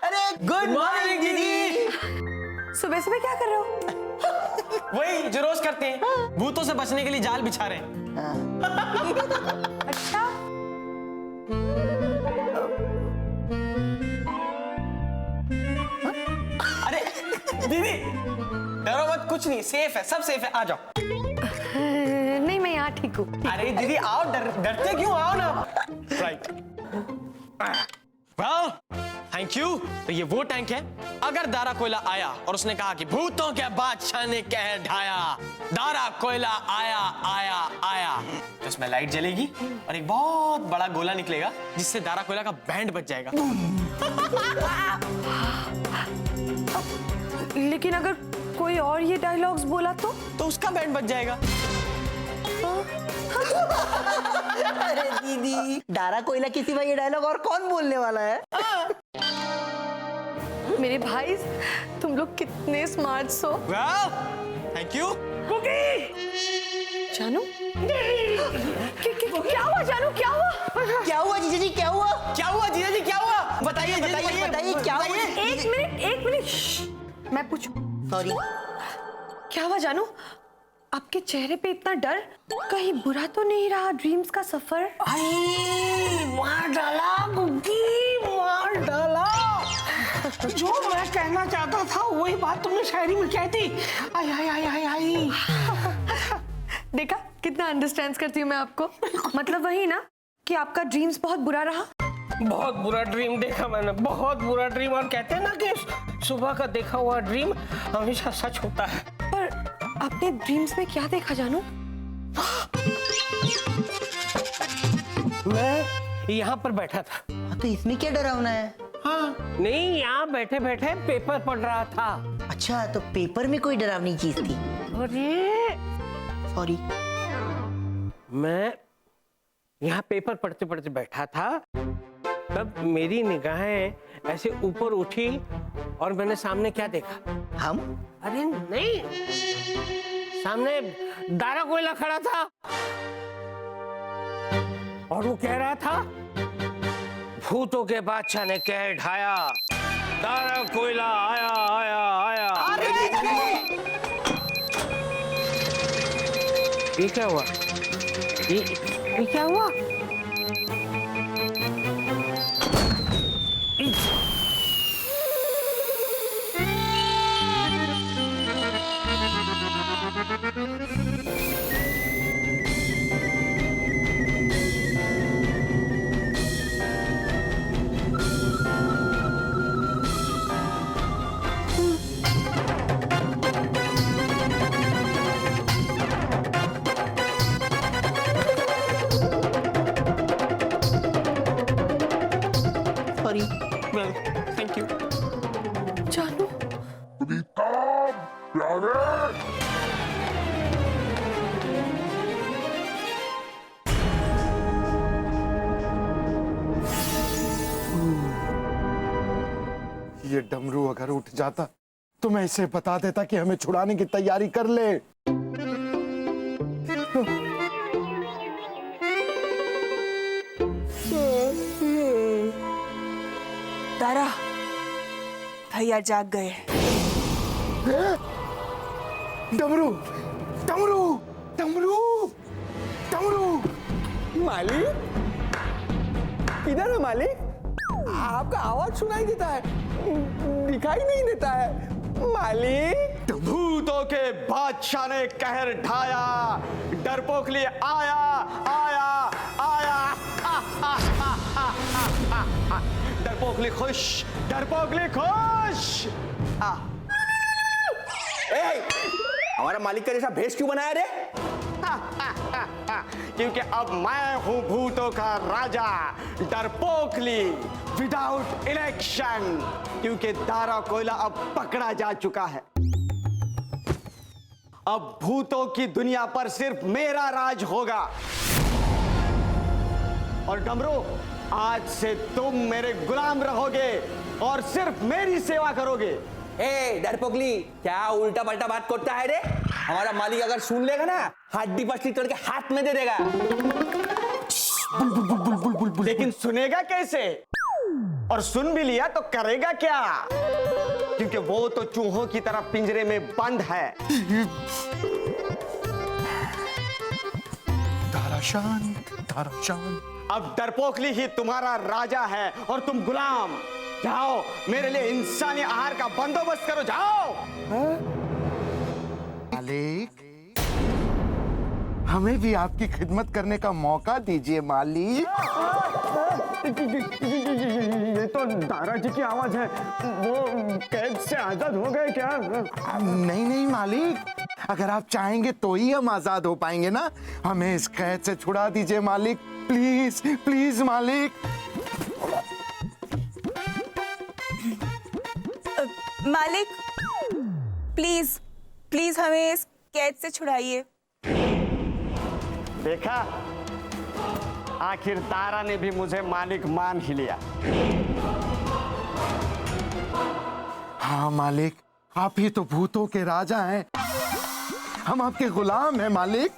अरे good morning दीदी। सुबह सुबह क्या कर रहे हो? वही जो रोज करते हैं, भूतों से बचने के लिए जाल बिछा रहे हैं। अच्छा, अरे दीदी डरो मत, कुछ नहीं, सेफ है, सब सेफ है, आ जाओ। नहीं मैं यहाँ ठीक हूँ। अरे दीदी आओ, डरते क्यों, आओ ना। Right, well thank you. तो ये वो टैंक है, अगर दारा कोयला आया और उसने कहा कि भूतों के बादशाह ने कह ढाया, दारा कोयला आया आया आया, तो इसमें लाइट जलेगी और एक बहुत बड़ा गोला निकलेगा जिससे दारा कोयला का बैंड बज जाएगा। लेकिन अगर कोई और ये डायलॉग्स बोला तो उसका बैंड बज जाएगा। अरे दीदी, डारा कोयला किसी भाई ये डायलॉग और कौन बोलने वाला है? मेरे भाई तुम लोग कितने स्मार्ट हो। Thank you. जानू क्या हुआ? जानू क्या हुआ? क्या हुआ जीजा जी, क्या हुआ? क्या हुआ जीजा जी, क्या हुआ? बताइए बताइए बताइए क्या हुआ? एक मिनट, मैं पूछूं? सॉरी। क्या हुआ जानू? आपके चेहरे पे इतना डर, कहीं बुरा तो नहीं रहा ड्रीम्स का सफर? मार डाला गुग्गी, मार डाला। जो मैं कहना चाहता था वही बात तुमने शायरी में कह दी। आई आई आई आई आई। देखा कितना अंडरस्टैंड करती हूँ मैं आपको। मतलब वही ना कि आपका ड्रीम्स बहुत बुरा रहा। बहुत बुरा ड्रीम देखा मैंने, बहुत बुरा ड्रीम। और कहते हैं ना कि सुबह का देखा हुआ ड्रीम हमेशा सच होता है। पर आपने ड्रीम्स में क्या देखा जानू? मैं यहाँ पर बैठा था। हाँ, तो इसमें क्या डरावना है? हाँ, नहीं, यहाँ बैठे बैठे पेपर पढ़ रहा था। अच्छा, तो पेपर में कोई डरावनी चीज थी? अरे सॉरी। मैं यहाँ पेपर पढ़ते पढ़ते बैठा था, तब मेरी निगाहें ऐसे ऊपर उठी और मैंने सामने क्या देखा? हम? अरे नहीं, सामने दारा कोयला खड़ा था और वो कह रहा था, भूतों के बादशाह ने कह ढाया, दारा कोयला आया आया आया। ये क्या हुआ? ये क्या हुआ? सॉरी। Well thank you. जानू ये डमरू अगर उठ जाता तो मैं इसे बता देता कि हमें छुड़ाने की तैयारी कर ले। दारा, भैया जाग गए। डमरू डमरू डमरू डमरू। मालिक, इधर है मालिक। आपका आवाज सुनाई देता है, दिखाई नहीं देता है मालिक। भूतों के बादशाह ने कहर ढाया, डरपोक लिए आया आया आया। डरपोकली खुश, डरपोकली खुश। हमारा मालिक का जैसा भेष क्यों बनाया रे? क्योंकि अब मैं हूं भूतों का राजा, डरपोकली, विदाउट इलेक्शन। क्योंकि दारा कोयला अब पकड़ा जा चुका है। अब भूतों की दुनिया पर सिर्फ मेरा राज होगा। और डमरू, आज से तुम मेरे गुलाम रहोगे और सिर्फ मेरी सेवा करोगे। ए डरपोकली, क्या उल्टा पल्टा बात करता है रे? हमारा मालिक अगर सुन लेगा ना, हड्डी पसली तोड़ के हाथ में दे देगा। लेकिन सुनेगा कैसे? और सुन भी लिया तो करेगा क्या? क्योंकि वो तो चूहों की तरह पिंजरे में बंद है। दारा शांत, दारा शांत। अब डरपोकली ही तुम्हारा राजा है और तुम गुलाम। जाओ, मेरे लिए इंसानी आहार का बंदोबस्त करो, जाओ। मालिक, हमें भी आपकी खिदमत करने का मौका दीजिए मालिक। ये तो दारा जी की आवाज है। वो कैद से आजाद हो गए क्या? नहीं नहीं मालिक, अगर आप चाहेंगे तो ही हम आजाद हो पाएंगे ना। हमें इस कैद से छुड़ा दीजिए मालिक, प्लीज प्लीज मालिक। मालिक, प्लीज प्लीज हमें इस कैद से छुड़ाइए। देखा, आखिर दारा ने भी मुझे मालिक मान ही लिया। हाँ मालिक, आप ही तो भूतों के राजा हैं। हम आपके गुलाम हैं मालिक।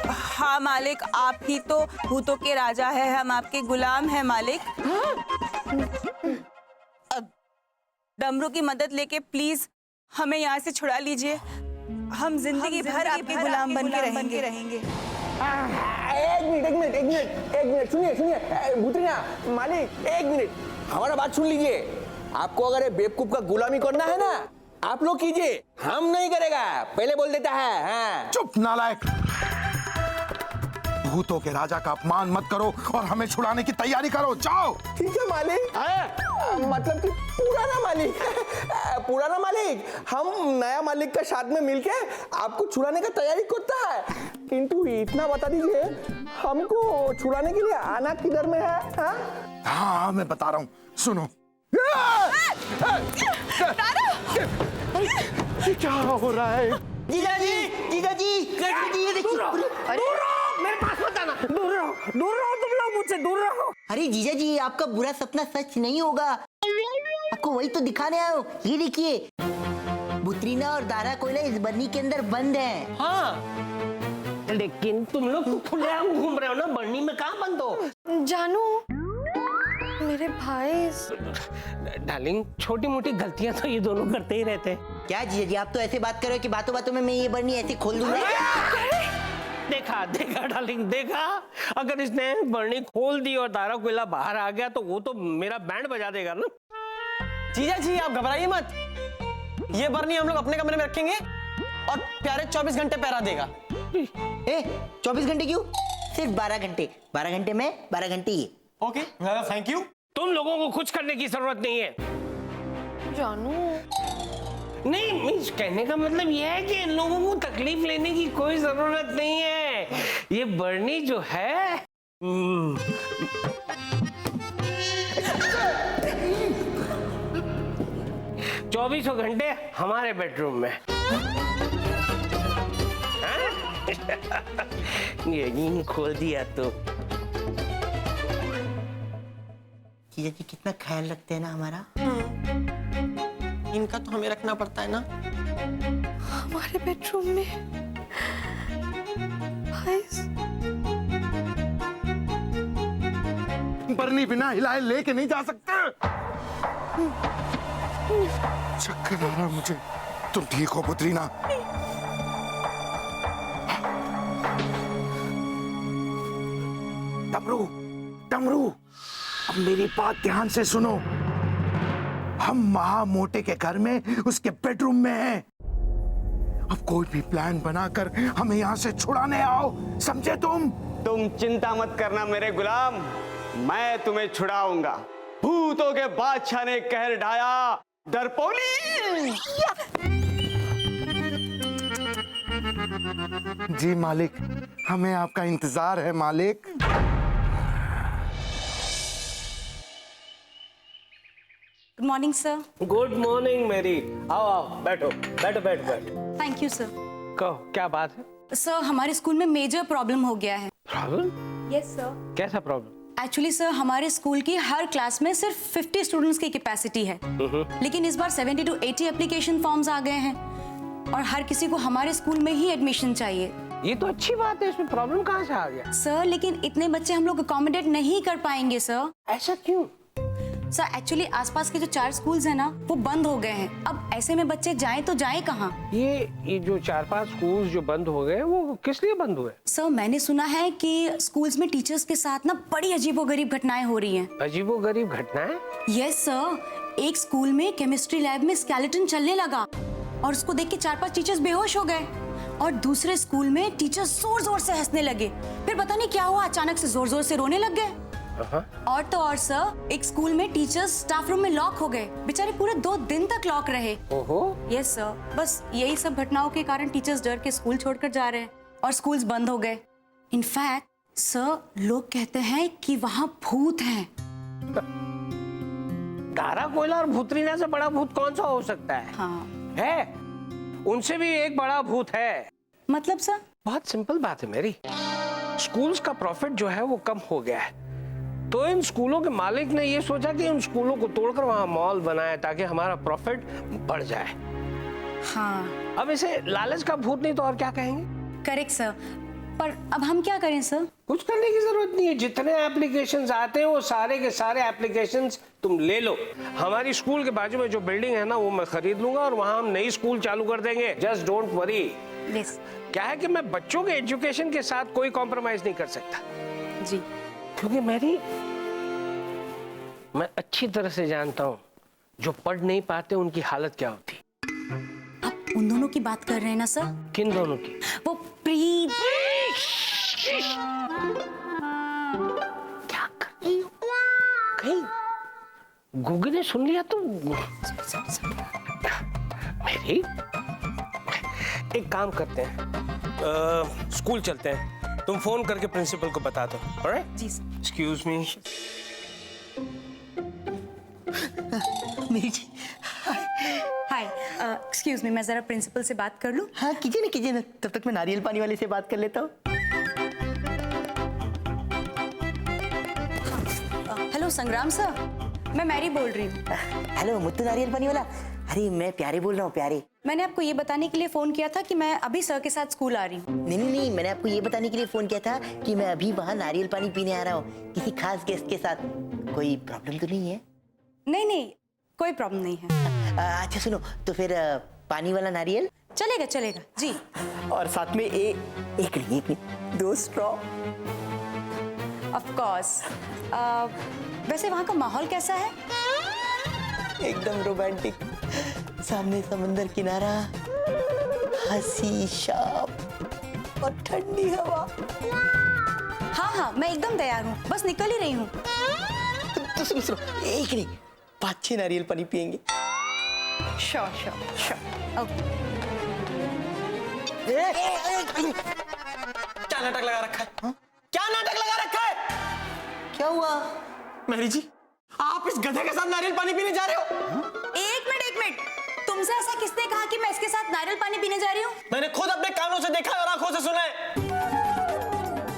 हाँ मालिक, आप ही तो भूतों के राजा है, हम आपके गुलाम हैं मालिक। अब डमरू की मदद लेके प्लीज हमें यहाँ से छुड़ा लीजिए। हम जिंदगी भर आपके गुलाम बन के रहेंगे। एक मिनट, सुनिए भूतरीना मालिक, एक मिनट, हमारा बात सुन लीजिए। आपको अगर ये बेवकूफ का गुलामी करना है ना, आप लोग कीजिए, हम नहीं करेगा, पहले बोल देता है। हाँ। चुप नालायक, भूतों के राजा का अपमान मत करो और हमें छुड़ाने की तैयारी करो, जाओ। ठीक है मालिक। मतलब कि पुराना मालिक हम नया मालिक के साथ में मिलके आपको छुड़ाने का तैयारी करता है। किंतु इतना बता दीजिए, हमको छुड़ाने के लिए आना किधर में है? हाँ मैं बता रहा हूँ, सुनो। क्या हो रहा है? जीजाजी, ये देखिए। मेरे पास मत आना, दूर रहो तुम लोग मुझसे, दूर रहो। अरे जीजाजी, आपका बुरा सपना सच नहीं होगा, आपको वही तो दिखाने आया हूँ। ये देखिए, बुतरीना और दारा कोयला इस बन्नी के अंदर बंद हैं। हाँ, लेकिन तुम लोग तो खुलेआम घूम रहे हो ना, बन्नी में कहाँ बंद हो? जानू, मेरे भाई। डार्लिंग, छोटी मोटी गलतियां तो ये दोनों करते ही रहते हैं। क्या जीजाजी, आप तो ऐसे बात कर रहे हो कि बातों बातों में मैं ये बन्नी ऐसे खोल दूंगा। देखा डार्लिंग, देखा, अगर इसने बर्नी खोल दी और दारा कोयला बाहर आ गया तो वो तो मेरा बैंड बजा देगा ना। जीजा जी, आप घबराइए मत। ये बर्नी हम लोग अपने कमरे में रखेंगे और प्यारे 24 घंटे पहरा देगा। 24 घंटे क्यों? सिर्फ 12 घंटे। 12 घंटे में 12 घंटे ये। Okay, thank you. तुम लोगों को कुछ करने की जरूरत नहीं है। जानू, नहीं, मीन्स कहने का मतलब यह है कि इन लोगों को तकलीफ लेने की कोई जरूरत नहीं है। ये बर्नी जो है 24 घंटे हमारे बेडरूम में। ये खोल दिया तो। जीजाजी कितना ख्याल रखते हैं ना हमारा। इनका तो हमें रखना पड़ता है ना। हमारे बेडरूम में भाई। बर्नी बिना हिलाए लेके नहीं जा सकते। चक्कर आ रहा मुझे। तुम ठीक हो पुत्रीना? डमरू, अब मेरी बात ध्यान से सुनो। हम महामोटे के घर में उसके बेडरूम में हैं। अब कोई भी प्लान बनाकर हमें यहाँ से छुड़ाने आओ, समझे तुम? तुम चिंता मत करना मेरे गुलाम, मैं तुम्हें छुड़ाऊंगा। भूतों के बादशाह ने कहर ढाया, डरपोली। जी मालिक, हमें आपका इंतजार है मालिक। Good morning sir. Good morning मेरी। आओ बैठो। Thank you sir. कहो, क्या बात है? सर, हमारे स्कूल में मेजर प्रॉब्लम हो गया है। प्रॉब्लम? Yes sir. कैसा प्रॉब्लम? एक्चुअली सर हमारे स्कूल की हर क्लास में सिर्फ 50 स्टूडेंट्स की कैपेसिटी है, लेकिन इस बार 70 to 80 एप्लीकेशन फॉर्म्स आ गए हैं और हर किसी को हमारे स्कूल में ही एडमिशन चाहिए। ये तो अच्छी बात है, इसमें प्रॉब्लम कहाँ से आ गया? सर लेकिन इतने बच्चे हम लोग अकोमोडेट नहीं कर पाएंगे सर। ऐसा क्यों? सर एक्चुअली आसपास के जो 4 स्कूल्स हैं ना वो बंद हो गए हैं। अब ऐसे में बच्चे जाएं तो जाएं कहाँ? ये जो 4-5 स्कूल्स जो बंद हो गए वो किस लिए बंद हुए? सर मैंने सुना है कि स्कूल्स में टीचर्स के साथ ना बड़ी अजीबोगरीब घटनाएं हो रही हैं। अजीबोगरीब घटनाएं? यस सर, एक स्कूल में केमिस्ट्री लैब में स्केलेटन चलने लगा और उसको देख के 4-5 टीचर्स बेहोश हो गए और दूसरे स्कूल में टीचर्स जोर जोर से हंसने लगे। फिर पता नहीं क्या हुआ, अचानक से जोर जोर से रोने लग गए। और तो और सर, एक स्कूल में टीचर्स स्टाफ रूम में लॉक हो गए, बेचारे पूरे 2 दिन तक लॉक रहे। ओहो। यस सर, बस यही सब घटनाओं के कारण टीचर्स डर के स्कूल छोड़कर जा रहे हैं और स्कूल्स बंद हो गए। इनफैक्ट सर लोग कहते हैं कि वहाँ भूत हैं। दारा कोयला और भूतरीना से बड़ा भूत कौन सा हो सकता है? हाँ है, उनसे भी एक बड़ा भूत है। मतलब सर? बहुत सिंपल बात है मेरी, स्कूल्स का प्रॉफिट जो है वो कम हो गया है, तो इन स्कूलों के मालिक ने ये सोचा कि उन स्कूलों को तोड़कर वहां मॉल बनाए ताकि हमारा प्रॉफिट बढ़ जाए। हाँ। अब इसे लालच का भूत नहीं तो और क्या कहेंगे? करेक्ट सर, पर अब हम क्या करें सर? कुछ करने की जरूरत नहीं है, जितने एप्लीकेशंस आते हैं वो सारे के सारे एप्लीकेशंस तुम ले लो। हमारी स्कूल के बाजू में जो बिल्डिंग है ना वो मैं खरीद लूंगा और वहां हम नई स्कूल चालू कर देंगे। Just don't worry. यस। क्या है कि मैं बच्चों के एजुकेशन के साथ कोई कॉम्प्रोमाइज नहीं कर सकता जी, क्योंकि मैं अच्छी तरह से जानता हूँ जो पढ़ नहीं पाते उनकी हालत क्या होती। आप उन दोनों की बात कर रहे हैं ना सर? किन दोनों की? वो प्रीत। क्या कर रही हो? कहीं गूगी ने सुन लिया तो मेरी। एक काम करते हैं, स्कूल चलते हैं, तुम फोन करके प्रिंसिपल को बता दो। ऑलराइट? जी सर। Excuse me. मेरी जी। हाय, एक्सक्यूज मी, मैं जरा प्रिंसिपल से बात कर लूं? हाँ कीजिए ना, तब तक मैं नारियल पानी वाले से बात कर लेता हूँ। हेलो संग्राम सर, मैं मैरी बोल रही हूँ। हेलो मुत्तू नारियल पानी वाला। अरे मैं प्यारे बोल रहा हूँ, प्यारे। मैंने आपको ये बताने के लिए फोन किया था कि मैं अभी सर के साथ स्कूल आ रही हूँ। नहीं, मैंने आपको ये बताने के लिए फोन किया था कि मैं अभी वहाँ नारियल पानी पीने आ रहा हूँ किसी खास गेस्ट के साथ। कोई प्रॉब्लम तो नहीं है? नहीं, कोई प्रॉब्लम नहीं है। अच्छा सुनो, तो फिर पानी वाला नारियल चलेगा जी। और साथ में एक नहीं 2 स्ट्रॉ। Of course. वैसे वहाँ का माहौल कैसा है? एकदम रोमांटिक, सामने समंदर किनारा, हंसी शाम और ठंडी हवा। हाँ, मैं एकदम तैयार हूँ, बस निकल ही रही हूँ। तो सुनो, एक नहीं 5-6 नारियल पानी पियेंगे। श्योर। ओके। क्या नाटक लगा रखा है? क्या नाटक लगा रखा है? क्या हुआ? मेरी जी, आप इस गधे के साथ नारियल पानी पीने जा रहे हो? एक मिनट, तुमसे ऐसा किसने कहा कि मैं इसके साथ नारियल पानी पीने जा रही हूँ? मैंने खुद अपने कानों से देखा और आंखों से सुना है।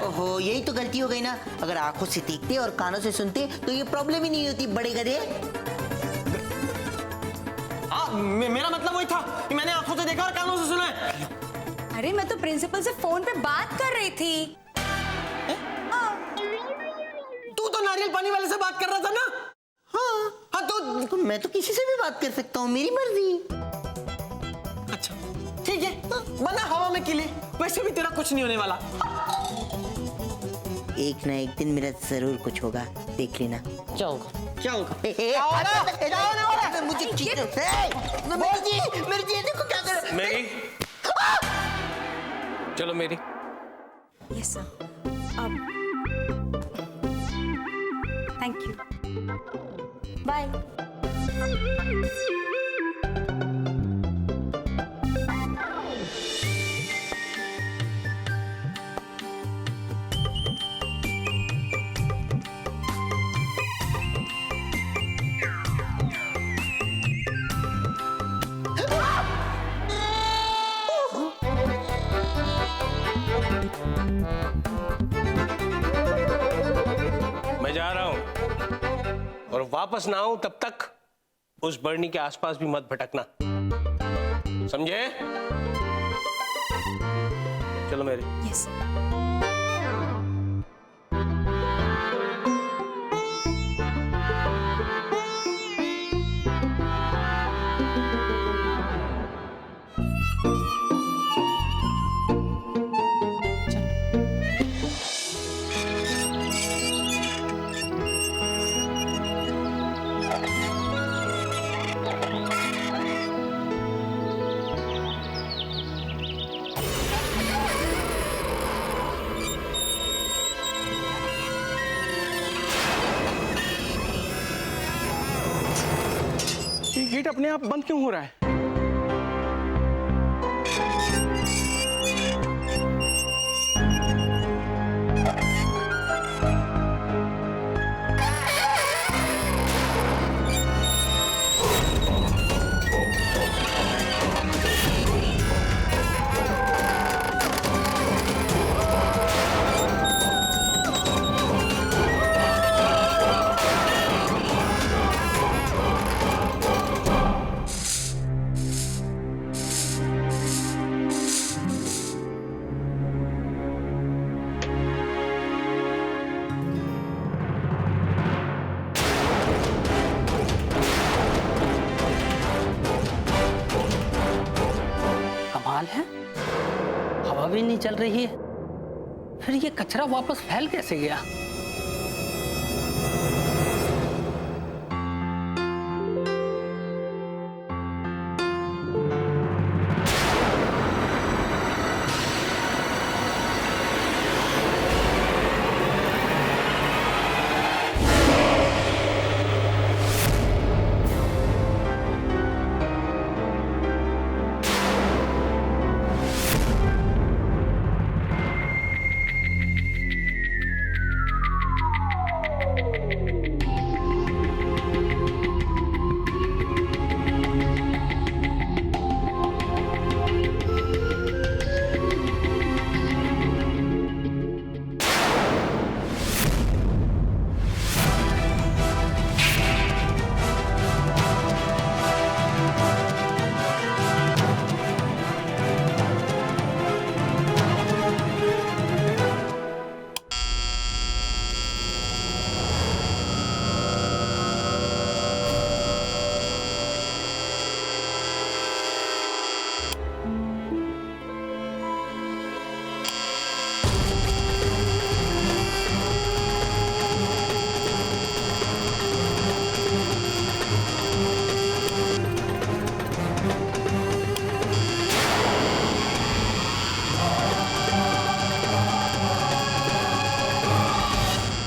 ओहो, यही तो गलती हो गई ना। अगर आंखों से देखते और कानों से सुनते तो ये प्रॉब्लम ही नहीं होती, बड़े गधे। मेरा मतलब वही था कि मैंने आंखों से देखा और कानों से सुना है। अरे मैं तो प्रिंसिपल से फोन पे बात कर रही थी। तू तो नारियल पानी वाले से बात कर रहा था ना? हाँ तो मैं तो किसी से भी बात कर सकता हूँ, मेरी मर्जी। अच्छा ठीक है, बना हवा में किले, वैसे भी तेरा कुछ नहीं होने वाला। एक ना एक दिन मेरा जरूर कुछ होगा, देख लेना। क्या होगा? मुझे मेरी जी देखो क्या कर। मेरी चलो मेरी। Yes sir. Thank you, bye. वापस ना आऊं तब तक उस बर्नी के आसपास भी मत भटकना, समझे? चलो मेरे। यस। ये गेट अपने आप बंद क्यों हो रहा है? कमाल है, हवा भी नहीं चल रही है, फिर ये कचरा वापस फैल कैसे गया?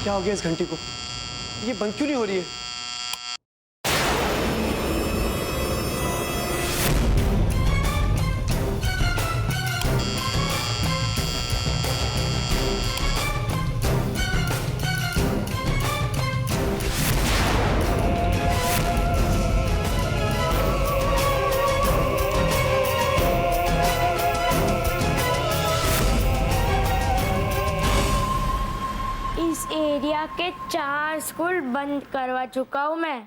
क्या हो गया इस घंटी को? ये बंद क्यों नहीं हो रही है? इस एरिया के 4 स्कूल बंद करवा चुका हूँ मैं।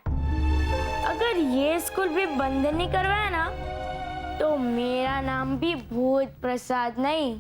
अगर ये स्कूल भी बंद नहीं करवाया ना तो मेरा नाम भी भूत प्रसाद नहीं।